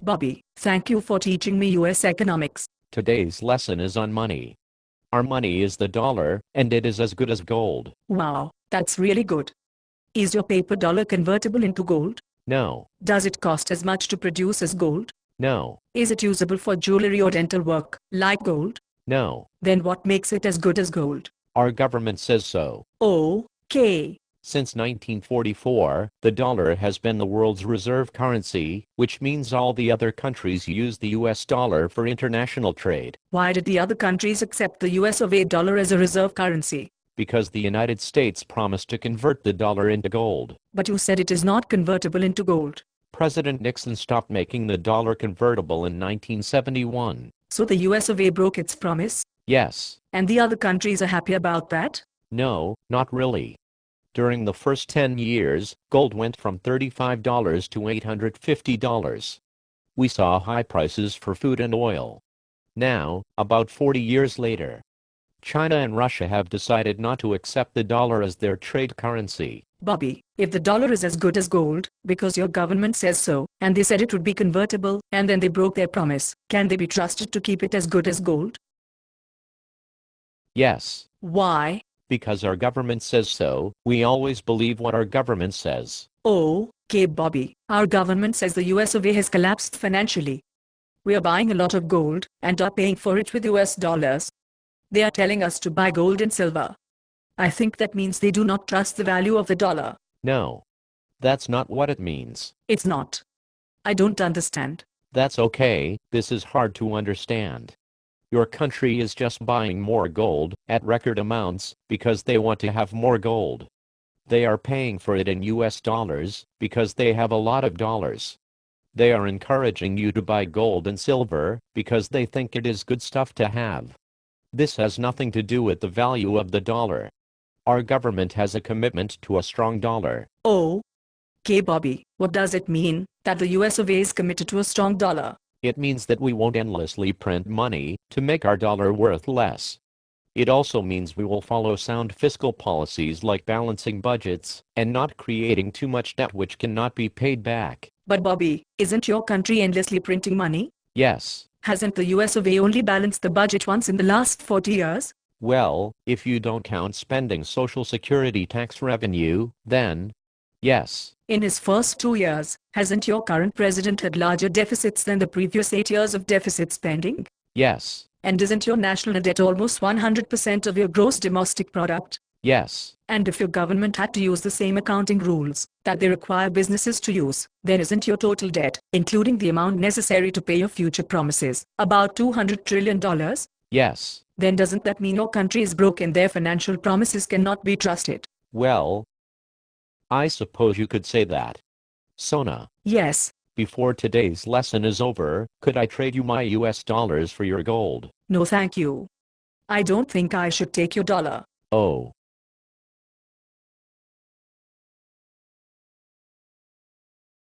Bobby, thank you for teaching me US economics. Today's lesson is on money. Our money is the dollar, and it is as good as gold. Wow, that's really good. Is your paper dollar convertible into gold? No, Does it cost as much to produce as gold? no, Is it usable for jewelry or dental work, like gold? no. Then what makes it as good as gold? Our government says so. Okay. Since 1944, the dollar has been the world's reserve currency, which means all the other countries use the US dollar for international trade. Why did the other countries accept the US of A dollar as a reserve currency? Because the United States promised to convert the dollar into gold. But you said it is not convertible into gold. President Nixon stopped making the dollar convertible in 1971. So the US of A broke its promise? Yes. And the other countries are happy about that? No, not really. During the first 10 years, gold went from $35 to $850. We saw high prices for food and oil. Now, about 40 years later, China and Russia have decided not to accept the dollar as their trade currency. Bobby, if the dollar is as good as gold, because your government says so, and they said it would be convertible, and then they broke their promise, can they be trusted to keep it as good as gold? Yes. Why? Because our government says so. We always believe what our government says. Okay, Bobby, our government says the US of A has collapsed financially. We are buying a lot of gold, and are paying for it with US dollars. They are telling us to buy gold and silver. I think that means they do not trust the value of the dollar. No. That's not what it means. It's not. I don't understand. That's okay, this is hard to understand. Your country is just buying more gold, at record amounts, because they want to have more gold. They are paying for it in US dollars, because they have a lot of dollars. They are encouraging you to buy gold and silver, because they think it is good stuff to have. This has nothing to do with the value of the dollar. Our government has a commitment to a strong dollar. Okay, Bobby, what does it mean, that the US of A is committed to a strong dollar? It means that we won't endlessly print money to make our dollar worth less. It also means we will follow sound fiscal policies like balancing budgets and not creating too much debt which cannot be paid back. But Bobby, isn't your country endlessly printing money? Yes. Hasn't the US of A only balanced the budget once in the last 40 years? Well, if you don't count spending Social Security tax revenue, then yes. In his first 2 years, hasn't your current president had larger deficits than the previous 8 years of deficit spending? Yes. And isn't your national debt almost 100% of your gross domestic product? Yes. And if your government had to use the same accounting rules that they require businesses to use, then isn't your total debt, including the amount necessary to pay your future promises, about $200 trillion? Yes. Then doesn't that mean your country is broke and their financial promises cannot be trusted? Well, I suppose you could say that. Sona, Yes. before today's lesson is over, could I trade you my US dollars for your gold? No, thank you. I don't think I should take your dollar. Oh.